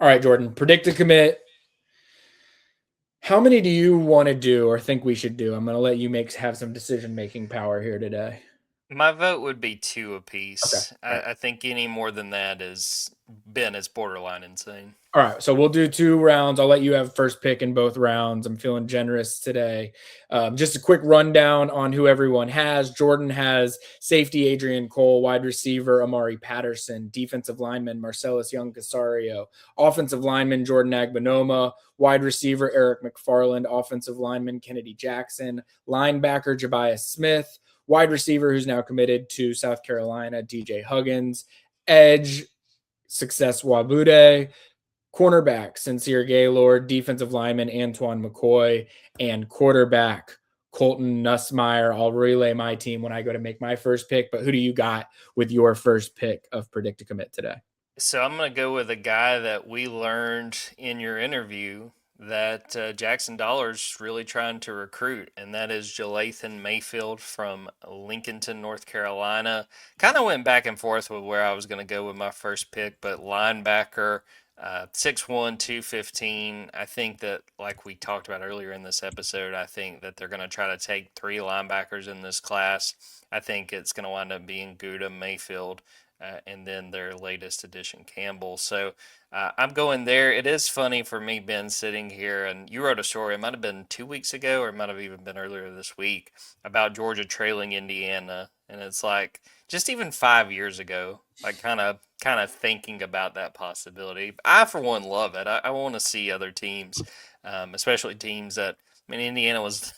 All right, Jordan, predict a commit. How many do you want to do or think we should do? I'm going to let you have some decision-making power here today. My vote would be two Okay. apiece. All I, right. I think any more than that is borderline insane. All right, so we'll do 2 rounds. I'll let you have first pick in both rounds. I'm feeling generous today. Just a quick rundown on who everyone has. Jordan has safety Adrian Cole, wide receiver Amari Patterson, defensive lineman Marcellus Young-Casario, offensive lineman Jordan Agbanoma, wide receiver Eric McFarland, offensive lineman Kennedy Jackson, linebacker Jabaiah Smith, wide receiver who's now committed to South Carolina, DJ Huggins, edge Success Wabude, cornerback Sincere Gaylord, defensive lineman Antoine McCoy, and quarterback Colton Nussmeyer. I'll relay my team when I go to make my first pick, but who do you got with your first pick of Predict to Commit today? So I'm going to go with a guy that we learned in your interview that Jackson Dollar's really trying to recruit, and that is Jalathan Mayfield from Lincolnton, North Carolina. Kind of went back and forth with where I was going to go with my first pick, but linebacker, 6'1", 215. I think that, like we talked about earlier in this episode, I think that they're going to try to take three linebackers in this class. I think it's going to wind up being Gouda, Mayfield, and then their latest addition, Campbell. So I'm going there. It is funny for me, Ben, sitting here, and you wrote a story. It might have been 2 weeks ago, or it might have even been earlier this week, about Georgia trailing Indiana, and it's like just even 5 years ago, like kind of thinking about that possibility. I, for one, love it. I want to see other teams, especially teams that. I mean, Indiana was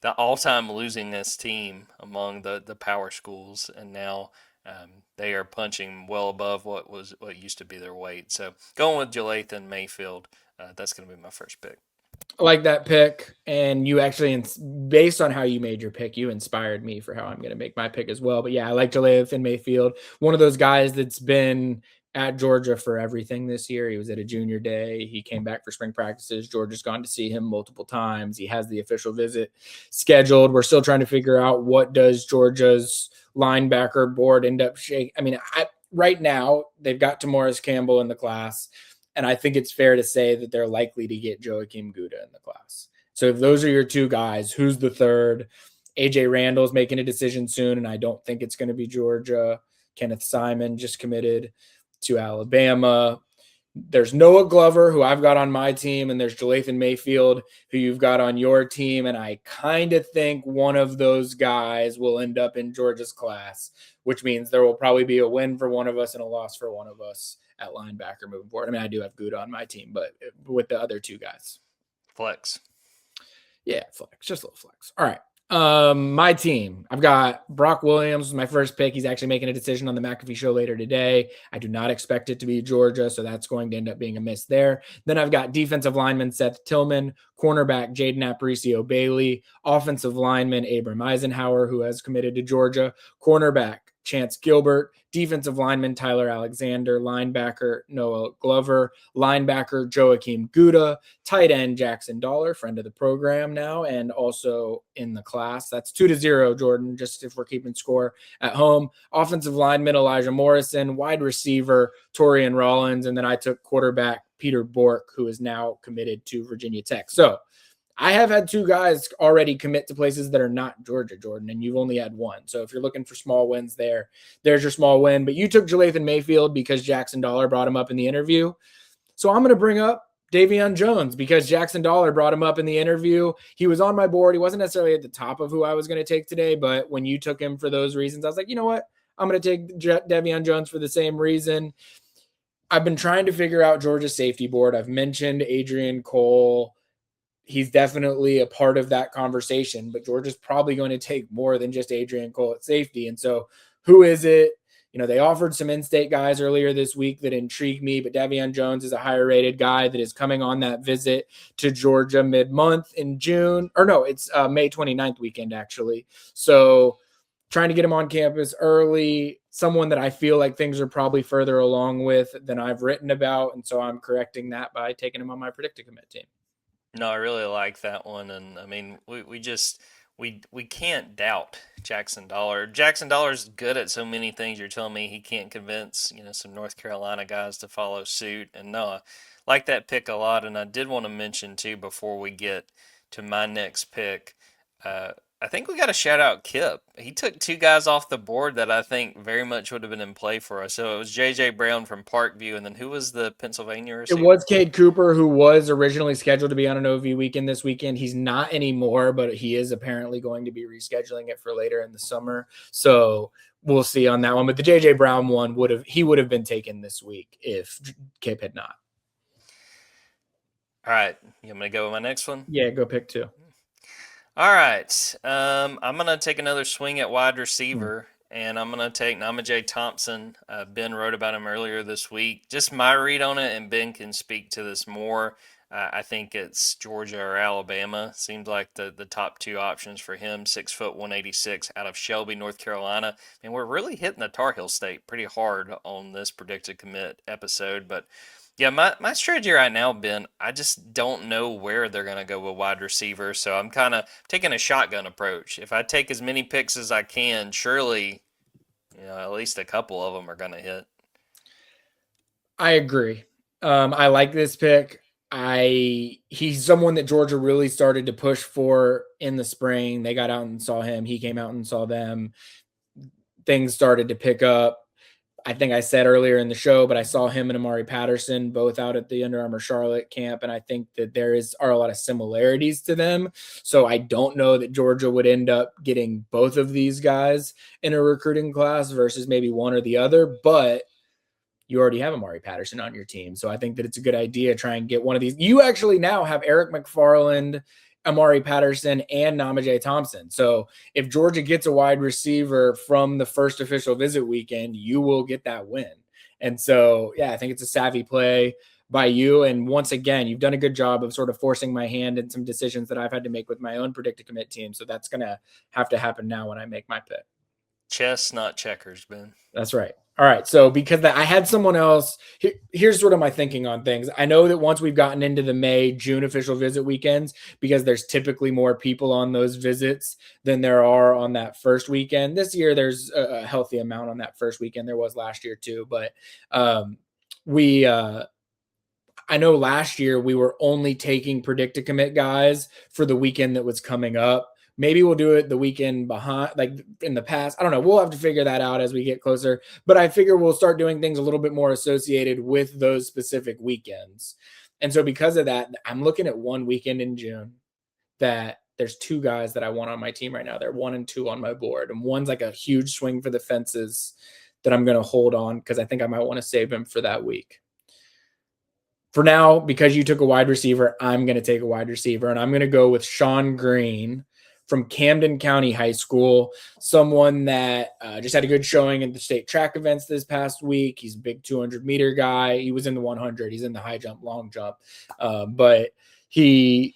the all-time losingest team among the power schools, and now they are punching well above what used to be their weight. So going with Jalathan Mayfield, that's going to be my first pick. I like that pick. And you actually, based on how you made your pick, you inspired me for how I'm going to make my pick as well. But yeah, I like Jalathan Mayfield, one of those guys that's been at Georgia for everything this year. He was at a junior day. He came back for spring practices. Georgia's gone to see him multiple times. He has the official visit scheduled. We're still trying to figure out what does Georgia's linebacker board end up shaking. I mean, right now they've got Tamaris Campbell in the class. And I think it's fair to say that they're likely to get Joakim Gouda in the class. So if those are your two guys, who's the third? AJ Randall's making a decision soon, and I don't think it's going to be Georgia. Kenneth Simon just committed to Alabama. There's Noah Glover, who I've got on my team, and there's Jalathan Mayfield, who you've got on your team. And I kind of think one of those guys will end up in Georgia's class, which means there will probably be a win for one of us and a loss for one of us at linebacker moving forward. I mean, I do have Gouda on my team, but with the other two guys. Flex. Yeah, flex, just a little flex. All right. My team. I've got Brock Williams, my first pick. He's actually making a decision on the McAfee show later today. I do not expect it to be Georgia, so that's going to end up being a miss there. Then I've got defensive lineman Seth Tillman, cornerback Jaden Aparicio Bailey, offensive lineman Abram Eisenhower, who has committed to Georgia, cornerback Chance Gilbert, defensive lineman Tyler Alexander, linebacker Noah Glover, linebacker Joakim Gouda, tight end Jackson Dollar, friend of the program now, and also in the class. That's 2-0, Jordan, just if we're keeping score at home. Offensive lineman Elijah Morrison, wide receiver Torian Rollins, and then I took quarterback Peter Bork, who is now committed to Virginia Tech. So I have had two guys already commit to places that are not Georgia, Jordan, and you've only had one. So if you're looking for small wins there's your small win. But you took Jalathan Mayfield because Jackson Dollar brought him up in the interview. So I'm going to bring up Davion Jones because Jackson Dollar brought him up in the interview. He was on my board. He wasn't necessarily at the top of who I was going to take today, but when you took him for those reasons, I was like, you know what? I'm going to take Davion Jones for the same reason. I've been trying to figure out Georgia's safety board. I've mentioned Adrian Cole. He's definitely a part of that conversation, but Georgia's probably going to take more than just Adrian Cole at safety. And so who is it? You know, they offered some in-state guys earlier this week that intrigued me, but Davion Jones is a higher rated guy that is coming on that visit to Georgia mid-month in June. Or no, it's May 29th weekend, actually. So trying to get him on campus early, someone that I feel like things are probably further along with than I've written about. And so I'm correcting that by taking him on my Predict to Commit team. No, I really like that one, and I mean, we can't doubt Jackson Dollar. Jackson Dollar's good at so many things. You're telling me he can't convince, some North Carolina guys to follow suit. And no, I like that pick a lot. And I did want to mention too before we get to my next pick, uh, I think we got to shout out Kip. He took two guys off the board that I think very much would have been in play for us. So it was J.J. Brown from Parkview, and then who was the Pennsylvania It receiver? was Cade Cooper, who was originally scheduled to be on an OV weekend this weekend. He's not anymore, but he is apparently going to be rescheduling it for later in the summer. So we'll see on that one. But the J.J. Brown one would have been taken this week if Kip had not. All right, you want me to go with my next one? Yeah, go pick two. All right. I'm going to take another swing at wide receiver, and I'm going to take Namajay Thompson. Ben wrote about him earlier this week. Just my read on it, and Ben can speak to this more. I think it's Georgia or Alabama. Seems like the top two options for him. 6', 186 out of Shelby, North Carolina. And we're really hitting the Tar Heel State pretty hard on this predicted commit episode, but yeah, my strategy right now, Ben, I just don't know where they're going to go with wide receiver. So I'm kind of taking a shotgun approach. If I take as many picks as I can, surely, at least a couple of them are going to hit. I agree. I like this pick. He's someone that Georgia really started to push for in the spring. They got out and saw him. He came out and saw them. Things started to pick up. I think I said earlier in the show, but I saw him and Amari Patterson both out at the Under Armour Charlotte camp, and I think that there are a lot of similarities to them. So I don't know that Georgia would end up getting both of these guys in a recruiting class versus maybe one or the other, but you already have Amari Patterson on your team. So I think that it's a good idea to try and get one of these. You actually now have Eric McFarland, Amari Patterson, and Namajay Thompson. So if Georgia gets a wide receiver from the first official visit weekend, you will get that win. And so, yeah, I think it's a savvy play by you. And once again, you've done a good job of sort of forcing my hand in some decisions that I've had to make with my own predicted commit team. So that's going to have to happen now when I make my pick. Chess, not checkers, Ben. That's right. All right. So because I had someone else, here's sort of my thinking on things. I know that once we've gotten into the May, June official visit weekends, because there's typically more people on those visits than there are on that first weekend. This year, there's a healthy amount on that first weekend. There was last year too. But I know last year we were only taking predict to commit guys for the weekend that was coming up. Maybe we'll do it the weekend behind, like in the past. I don't know. We'll have to figure that out as we get closer. But I figure we'll start doing things a little bit more associated with those specific weekends. And so because of that, I'm looking at one weekend in June that there's two guys that I want on my team right now. They're 1 and 2 on my board. And one's like a huge swing for the fences that I'm going to hold on because I think I might want to save him for that week. For now, because you took a wide receiver, I'm going to take a wide receiver. And I'm going to go with Sean Green from Camden County High School, someone that just had a good showing in the state track events this past week. He's a big 200-meter guy. He was in the 100. He's in the high jump, long jump. But the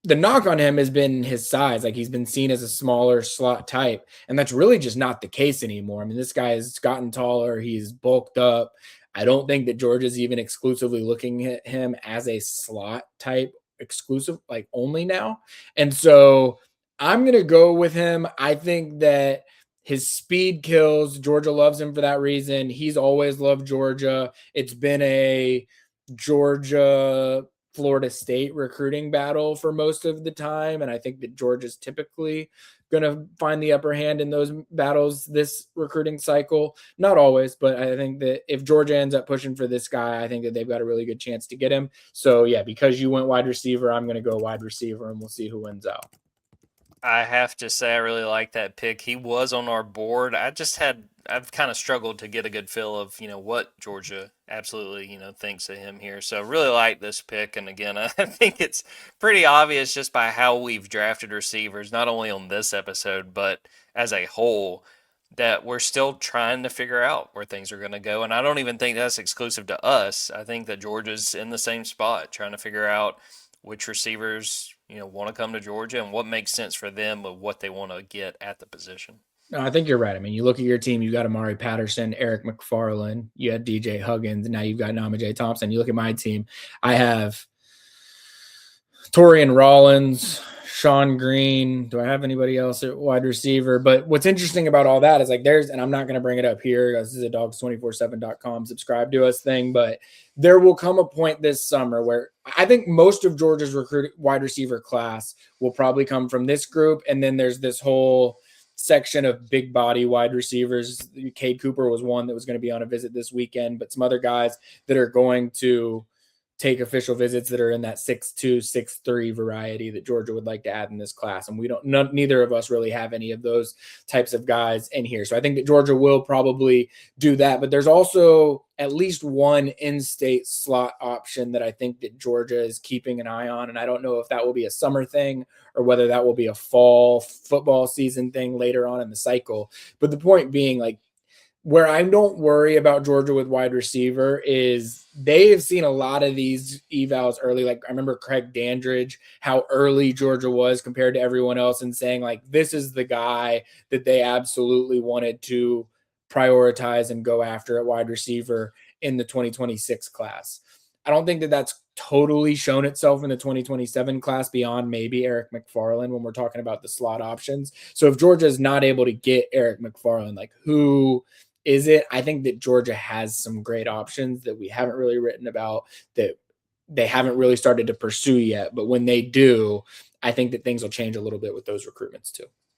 knock on him has been his size. Like he's been seen as a smaller slot type, and that's really just not the case anymore. I mean, this guy has gotten taller. He's bulked up. I don't think that Georgia's even exclusively looking at him as a slot type exclusive, like only now. And so I'm going to go with him. I think that his speed kills. Georgia loves him for that reason. He's always loved Georgia. It's been a Georgia Florida State recruiting battle for most of the time. And I think that Georgia's typically going to find the upper hand in those battles this recruiting cycle. Not always, but I think that if Georgia ends up pushing for this guy, I think that they've got a really good chance to get him. So yeah, because you went wide receiver, I'm going to go wide receiver and we'll see who wins out. I have to say I really like that pick. He was on our board. I've kind of struggled to get a good feel of, what Georgia absolutely, thinks of him here. So I really like this pick. And again, I think it's pretty obvious just by how we've drafted receivers, not only on this episode, but as a whole, that we're still trying to figure out where things are going to go. And I don't even think that's exclusive to us. I think that Georgia's in the same spot, trying to figure out which receivers, want to come to Georgia and what makes sense for them with what they want to get at the position. No, I think you're right. I mean, you look at your team, you got Amari Patterson, Eric McFarland, you had DJ Huggins, and now you've got Namajay Thompson. You look at my team, I have Torian Rollins, Sean Green. Do I have anybody else at wide receiver? But what's interesting about all that is like and I'm not going to bring it up here. This is a dogs247.com subscribe to us thing, but there will come a point this summer where I think most of Georgia's recruit wide receiver class will probably come from this group. And then there's this whole section of big body wide receivers. Cade Cooper was one that was going to be on a visit this weekend, but some other guys that are going to take official visits that are in that 6'2", 6'3" variety that Georgia would like to add in this class. And neither of us really have any of those types of guys in here. So I think that Georgia will probably do that, but there's also at least one in-state slot option that I think that Georgia is keeping an eye on. And I don't know if that will be a summer thing or whether that will be a fall football season thing later on in the cycle. But the point being, like, where I don't worry about Georgia with wide receiver is they have seen a lot of these evals early. Like I remember Craig Dandridge, how early Georgia was compared to everyone else, and saying like, this is the guy that they absolutely wanted to prioritize and go after at wide receiver in the 2026 class. I don't think that that's totally shown itself in the 2027 class beyond maybe Eric McFarland when we're talking about the slot options. So if Georgia is not able to get Eric McFarland, like who is it? I think that Georgia has some great options that we haven't really written about, that they haven't really started to pursue yet. But when they do, I think that things will change a little bit with those recruitments too.